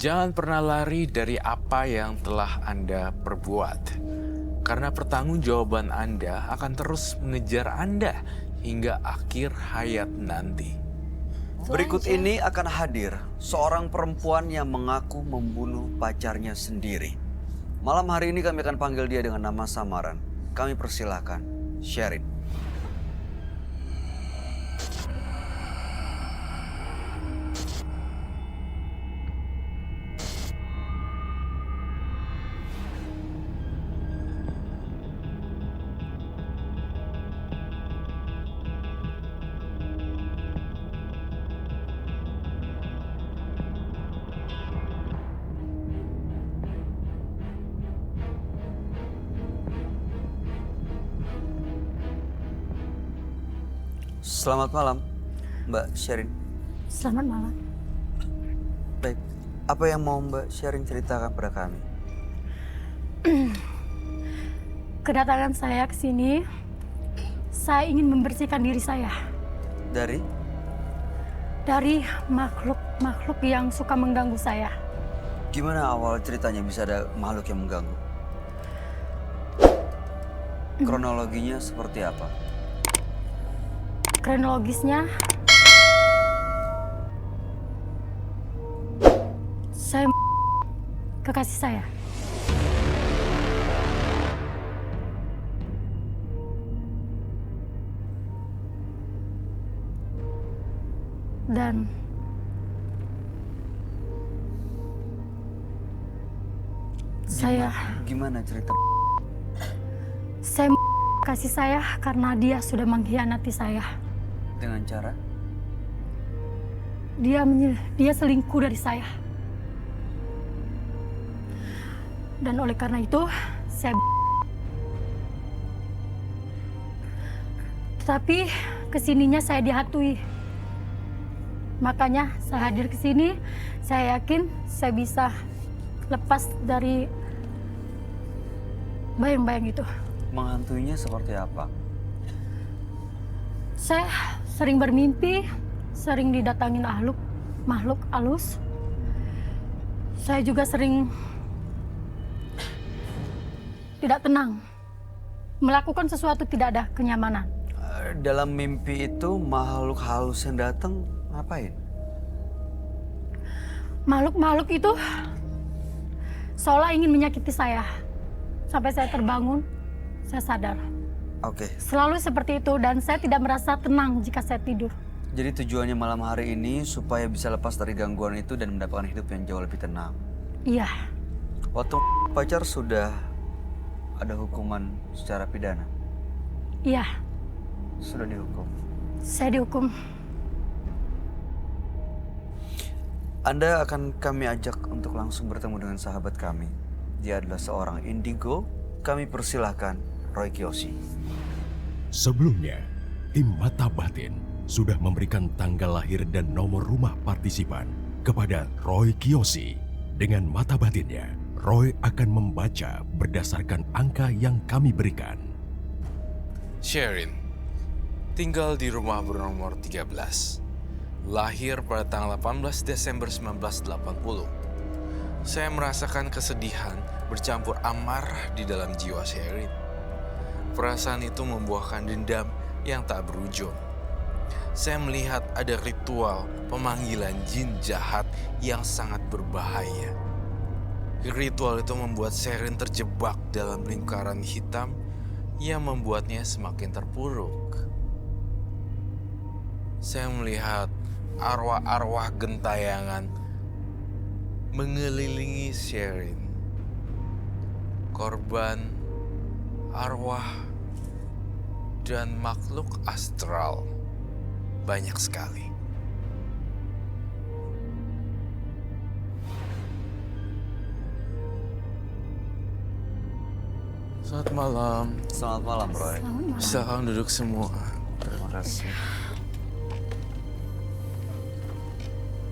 Jangan pernah lari dari apa yang telah Anda perbuat. Karena pertanggungjawaban Anda akan terus mengejar Anda hingga akhir hayat nanti. Berikut ini akan hadir seorang perempuan yang mengaku membunuh pacarnya sendiri. Malam hari ini kami akan panggil dia dengan nama samaran. Kami persilahkan, Sherin. Selamat malam, Mbak Sherin. Selamat malam. Baik, apa yang mau Mbak Sherin ceritakan pada kami? Kedatangan saya ke sini, saya ingin membersihkan diri saya Dari? dari makhluk-makhluk yang suka mengganggu saya. Gimana awal ceritanya bisa ada makhluk yang mengganggu? Kronologinya seperti apa? Kronologisnya, saya kekasih saya. Dan Gimana cerita? saya kasih saya karena dia sudah mengkhianati saya. Dengan cara? Dia selingkuh dari saya. Dan oleh karena itu, saya tetapi kesininya saya dihatui. Makanya saya hadir ke sini, saya yakin saya bisa lepas dari bayang-bayang itu. Menghantuinya seperti apa? Saya sering bermimpi, sering didatangin makhluk halus. Saya juga sering tidak tenang. Melakukan sesuatu tidak ada kenyamanan. Dalam mimpi itu makhluk halus yang datang ngapain? Makhluk-makhluk itu seolah ingin menyakiti saya. Sampai saya terbangun, saya sadar. Oke. Selalu seperti itu dan saya tidak merasa tenang jika saya tidur. Jadi tujuannya malam hari ini supaya bisa lepas dari gangguan itu dan mendapatkan hidup yang jauh lebih tenang. Iya, Waktu pacar sudah ada hukuman secara pidana? iya, Sudah dihukum. saya dihukum. Anda akan kami ajak untuk langsung bertemu dengan sahabat kami. Dia adalah seorang indigo. Kami persilahkan Roy Kiyoshi. Sebelumnya, tim Mata Batin sudah memberikan tanggal lahir dan nomor rumah partisipan kepada Roy Kiyoshi. Dengan mata batinnya, Roy akan membaca berdasarkan angka yang kami berikan. Sherin, tinggal di rumah bernomor 13. Lahir pada tanggal 18 Desember 1980. Saya merasakan kesedihan bercampur amarah di dalam jiwa Sherin. Perasaan itu membuahkan dendam yang tak berujung. Saya melihat ada ritual pemanggilan jin jahat yang sangat berbahaya. Ritual itu membuat Sherin terjebak dalam lingkaran hitam yang membuatnya semakin terpuruk. Saya melihat arwah-arwah gentayangan mengelilingi Sherin. Korban, arwah, dan makhluk astral banyak sekali. Selamat malam. Selamat malam, Roy. Selamat malam. Silakan duduk semua. Terima kasih.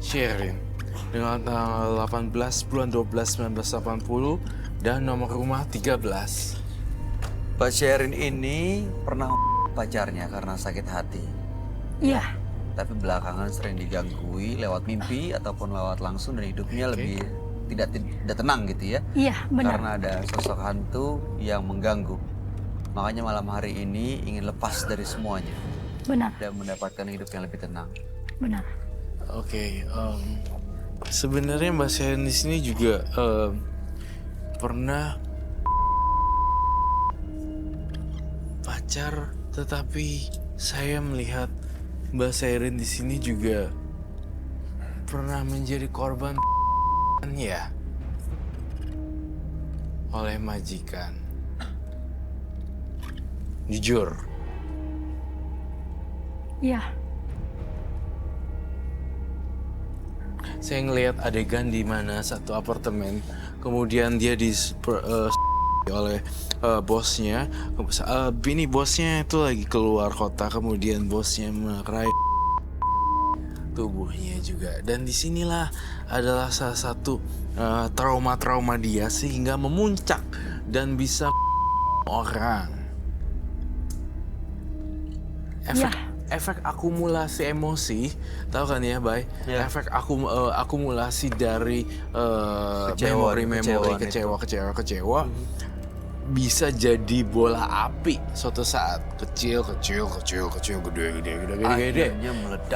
Sherin, dengan tanggal 18 bulan 12 1980 dan nomor rumah 13. Pak Sherin ini pernah pacarnya karena sakit hati. Iya, Tapi belakangan sering digangguin lewat mimpi ataupun lewat langsung dan hidupnya Oke. lebih tidak tenang gitu ya. Iya, benar. Karena ada sosok hantu yang mengganggu. Makanya malam hari ini ingin lepas dari semuanya Benar, dan mendapatkan hidup yang lebih tenang. benar. Oke, sebenarnya Mbak Sherin di sini juga pernah pacar, tetapi saya melihat Mbak Sherin di sini juga pernah menjadi korban ya oleh majikan. Jujur. Iya, Saya ngelihat adegan di mana satu apartemen, kemudian dia oleh bosnya. Bini bosnya itu lagi keluar kota, kemudian bosnya meraih tubuhnya juga. Dan disinilah adalah salah satu trauma-trauma dia sehingga memuncak dan bisa orang. Efek akumulasi emosi, tahu kan ya, Bay? Ya. Efek akumulasi dari memori kecewa bisa jadi bola api suatu saat, kecil, gede.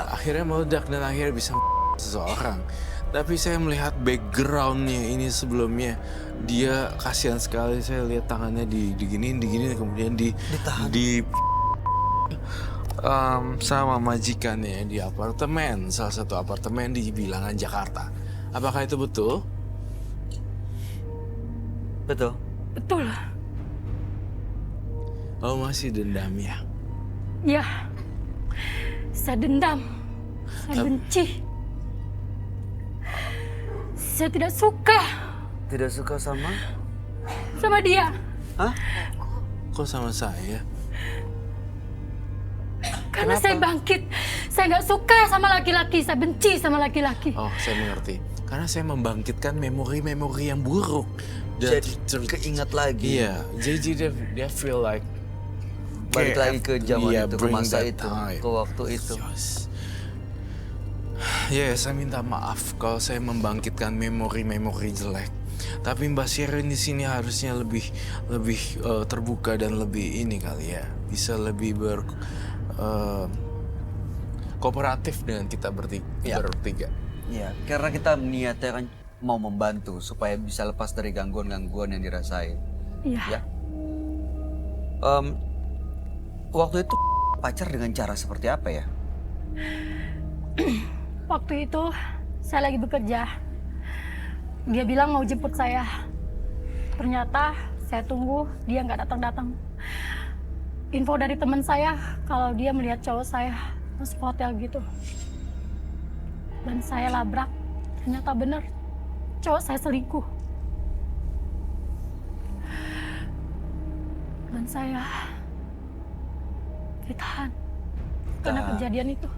Akhirnya meledak dan akhirnya bisa seseorang. Tapi saya melihat backgroundnya ini sebelumnya, dia kasihan sekali. Saya lihat tangannya diginiin, kemudian Ditahan. sama majikannya di apartemen, salah satu apartemen di Bilangan Jakarta. Apakah itu betul? Betul. betul. Oh, masih dendam ya? Iya, saya dendam, saya benci. Saya tidak suka Tidak suka sama? sama dia. Hah? Kok sama saya? Karena saya bangkit. Saya nggak suka sama laki-laki. Saya benci sama laki-laki. Oh, saya mengerti. Karena saya membangkitkan memori-memori yang buruk. Dan Jadi keingat lagi. Iya, jadi dia feel like Balik lagi ke zaman Iya, itu, ke bring masa that itu, time. ke waktu itu. Saya minta maaf kalau saya membangkitkan memori-memori jelek. Tapi Mbak Sherin di sini harusnya lebih terbuka dan lebih ini kali ya, bisa lebih kooperatif dengan kita bertiga. Iya, karena kita niatnya kan mau membantu supaya bisa lepas dari gangguan-gangguan yang dirasain. Iya. Ya. Waktu itu pacar dengan cara seperti apa ya? Waktu itu saya lagi bekerja. Dia bilang mau jemput saya. Ternyata saya tunggu, dia nggak datang-datang. Info dari teman saya kalau dia melihat cowok saya masuk hotel gitu. Dan saya labrak. Ternyata benar, cowok saya selingkuh. Dan saya ditahan karena kejadian itu.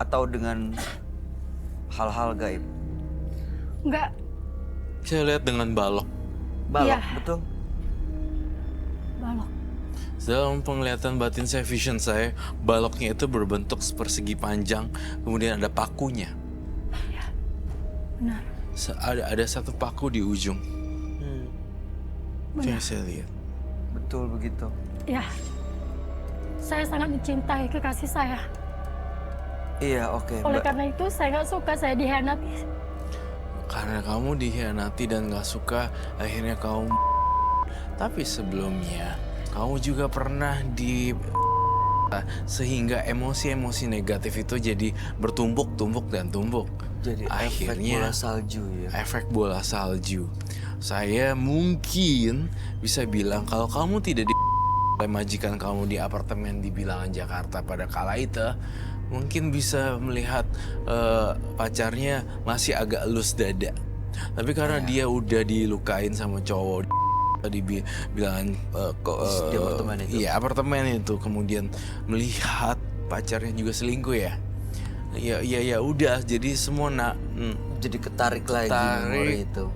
Atau dengan hal-hal gaib? Enggak, Saya lihat dengan balok. Balok, Iya. betul? balok. Dalam penglihatan batin saya, vision saya, baloknya itu berbentuk persegi panjang, kemudian ada pakunya. Benar, Ada satu paku di ujung. Itu yang saya lihat. Betul begitu. ya. Saya sangat mencintai kekasih saya. Iya, oke. Oleh Mbak. karena itu saya nggak suka saya dihianati. Karena kamu dihianati dan gak suka, akhirnya kamu. Tapi sebelumnya, kamu juga pernah sehingga emosi-emosi negatif itu jadi bertumpuk-tumpuk dan tumpuk. Jadi Akhirnya, efek bola salju ya. efek bola salju. Saya mungkin bisa bilang kalau kamu tidak oleh majikan kamu di apartemen di Bilangan Jakarta pada kala itu, mungkin bisa melihat pacarnya masih agak elus dada. Tapi karena dia udah dilukain sama cowok di Bilangan Di apartemen itu. Iya, apartemen itu, kemudian melihat pacarnya juga selingkuh ya. Ya udah, jadi semua Jadi ketarik lagi Ketarik. memori itu.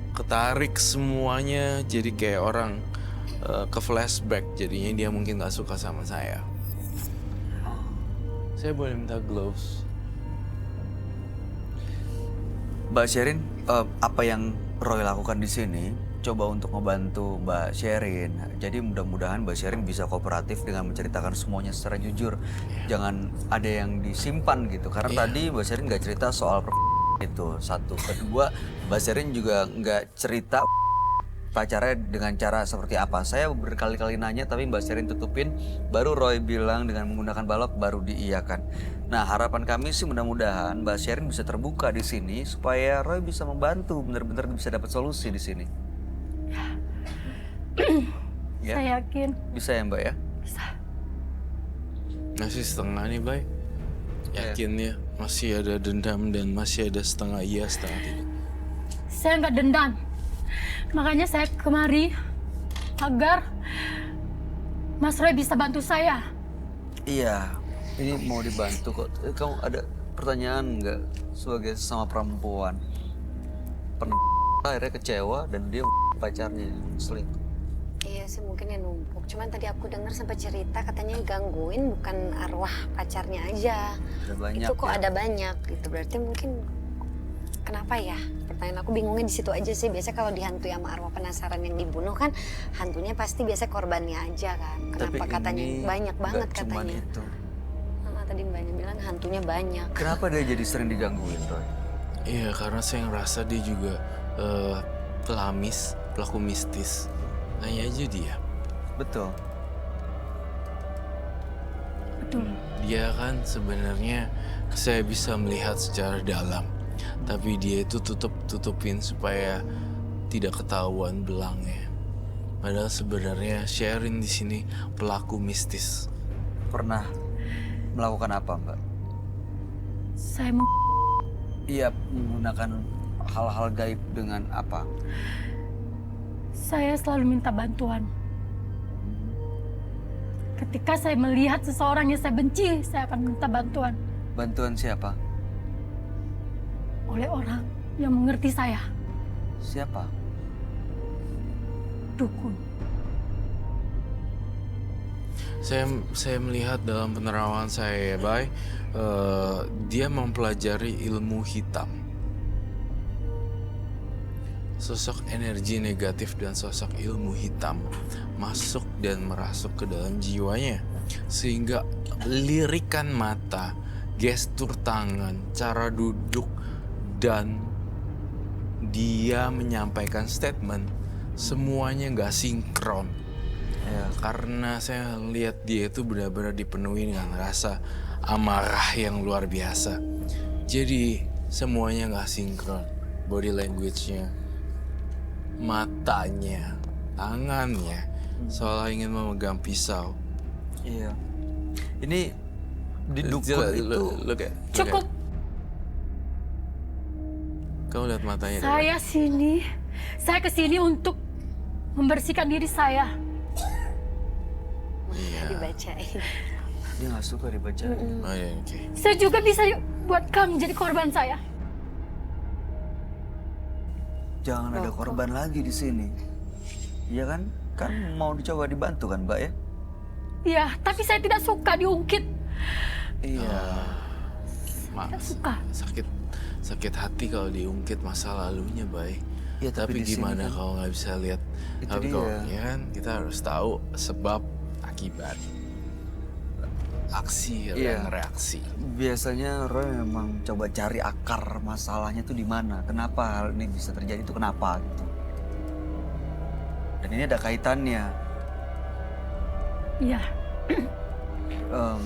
ketarik semuanya, jadi kayak orang ke flashback, jadinya dia mungkin gak suka sama saya. Saya boleh minta gloves? Mbak Sherin, apa yang Roy lakukan di sini coba untuk ngebantu Mbak Sherin. Jadi mudah-mudahan Mbak Sherin bisa kooperatif dengan menceritakan semuanya secara jujur. Jangan ada yang disimpan gitu. Karena tadi Mbak Sherin nggak cerita soal itu satu. Kedua, Mbak Sherin juga nggak cerita pacarnya dengan cara seperti apa. Saya berkali-kali nanya tapi Mbak Sherin tutupin. Baru Roy bilang dengan menggunakan balok baru diiyakan. Nah, harapan kami sih mudah-mudahan Mbak Sherin bisa terbuka di sini supaya Roy bisa membantu, benar-benar bisa dapat solusi di sini. Ya? Saya yakin Bisa ya Mbak ya? bisa. Masih setengah nih, Bay. Yakin ya, masih ada dendam dan masih ada setengah iya, setengah tidak. Saya nggak dendam. Makanya saya kemari agar Mas Roy bisa bantu saya. Iya, ini mau dibantu kok. Kamu ada pertanyaan nggak sebagai sesama perempuan? Akhirnya kecewa dan dia pacarnya selingkuh. Iya sih mungkin yang numpuk. Cuman tadi aku dengar sampai cerita katanya gangguin bukan arwah pacarnya aja. Ada banyak. Itu kok ya. ada banyak gitu. Berarti mungkin kenapa ya? Pertanyaan aku bingungnya di situ aja sih. Biasanya kalau dihantui sama arwah penasaran yang dibunuh kan hantunya pasti biasa korbannya aja kan. Kenapa Tapi katanya ini banyak banget nggak cuman katanya. itu. Tadi mbaknya bilang hantunya banyak. Kenapa dia jadi sering digangguin, Roy? Iya, karena saya ngerasa dia juga pelamis, pelaku mistis. Nanya aja dia. Betul. Betul. Dia kan sebenarnya saya bisa melihat secara dalam. Tapi dia itu tutupin supaya tidak ketahuan belangnya. Padahal sebenarnya Sherin di sini pelaku mistis. Pernah melakukan apa, Mbak? Saya mau Iya, menggunakan hal-hal gaib dengan apa? Saya selalu minta bantuan. Ketika saya melihat seseorang yang saya benci, saya akan minta bantuan Bantuan siapa? oleh orang yang mengerti saya. Siapa? Dukun. Saya melihat dalam penerawangan saya, Bay, dia mempelajari ilmu hitam. Sosok energi negatif dan sosok ilmu hitam masuk dan merasuk ke dalam jiwanya. Sehingga lirikan mata, gestur tangan, cara duduk, dan dia menyampaikan statement, semuanya nggak sinkron. Ya, karena saya lihat dia itu benar-benar dipenuhi dengan rasa amarah yang luar biasa. Jadi semuanya nggak sinkron. Body language-nya, matanya, tangannya, seolah ingin memegang pisau. Iya. Ini di dukun itu Cukup. Kamu lihat matanya. Saya kesini untuk membersihkan diri saya. Iya. Dibacain. Dia nggak suka dibaca. Oh iya, oke. Saya juga bisa buat kamu jadi korban saya. Jangan ada korban lagi di sini. Iya kan? Kan mau dicoba dibantu kan, Mbak ya? Iya, tapi saya tidak suka diungkit. Iya. Tidak suka. Sakit hati kalau diungkit masa lalunya, Bay. Ya, tapi di sini gimana kan- kalau nggak bisa lihat? Itu Tapi dia. kalau ya kan kita harus tahu sebab akibat aksi Iya. dan reaksi. Biasanya Roy memang coba cari akar masalahnya tuh di mana. Kenapa hal ini bisa terjadi itu kenapa gitu. Dan ini ada kaitannya. Iya, Em,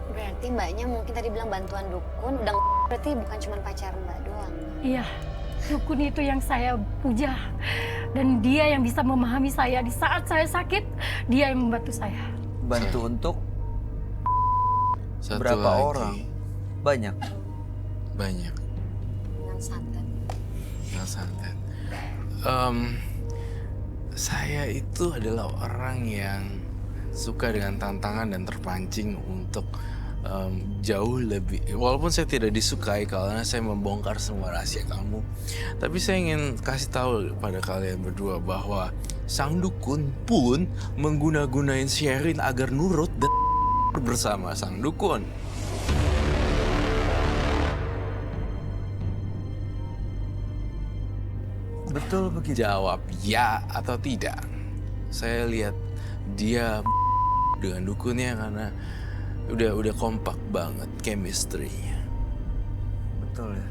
Berarti mbaknya mungkin tadi bilang bantuan dukun. Udah berarti bukan cuma pacar mbak doang. iya. Dukun itu yang saya puja. Dan dia yang bisa memahami saya di saat saya sakit. Dia yang membantu saya. bantu untuk Satu berapa lagi, orang? Banyak. Banyak Dengan santan. yang santet. Saya itu adalah orang yang suka dengan tantangan dan terpancing untuk jauh lebih. Walaupun saya tidak disukai karena saya membongkar semua rahasia kamu, tapi saya ingin kasih tahu pada kalian berdua bahwa sang dukun pun mengguna-gunain Sherin agar nurut dan bersama sang dukun. Betul begitu. Jawab ya atau tidak. Saya lihat dia dengan dukunnya karena udah kompak banget chemistry-nya. Betul ya.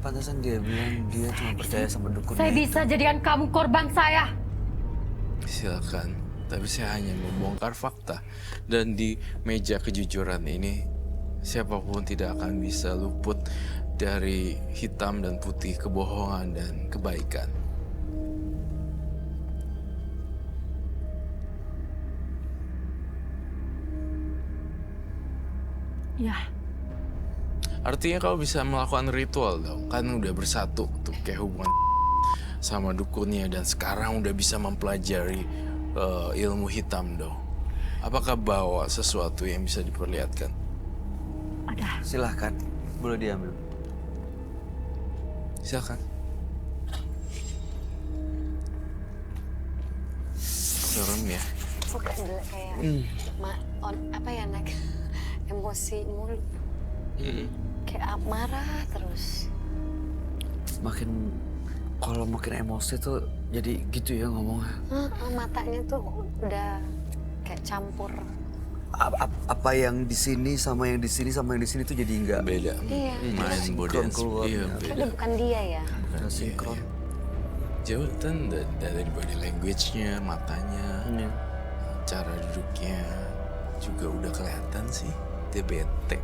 Pantasan dia bilang dia cuma percaya sama dukun. Saya bisa jadikan kamu korban saya. Silakan, tapi saya hanya membongkar fakta. Dan di meja kejujuran ini, siapapun tidak akan bisa luput dari hitam dan putih, kebohongan dan kebaikan. Ya, Artinya kau bisa melakukan ritual dong, kan udah bersatu tuh kayak hubungan sama dukunnya dan sekarang udah bisa mempelajari ilmu hitam dong. Apakah bawa sesuatu yang bisa diperlihatkan? ada. Silahkan, boleh diambil. Silakan. Serem ya. Kok kayak apa ya Nak? Emosi mulu. Kayak marah terus. Kalau makin emosi tuh jadi gitu ya ngomongnya. Matanya tuh udah kayak campur. Apa yang di sini sama yang di sini sama yang di sini tuh jadi enggak Iya. Beda. Main body and keluar. iya, Udah beda. bukan dia ya. udah sinkron. Jauhan dari body language-nya, matanya, Iya. cara duduknya juga udah kelihatan sih. Dia bete.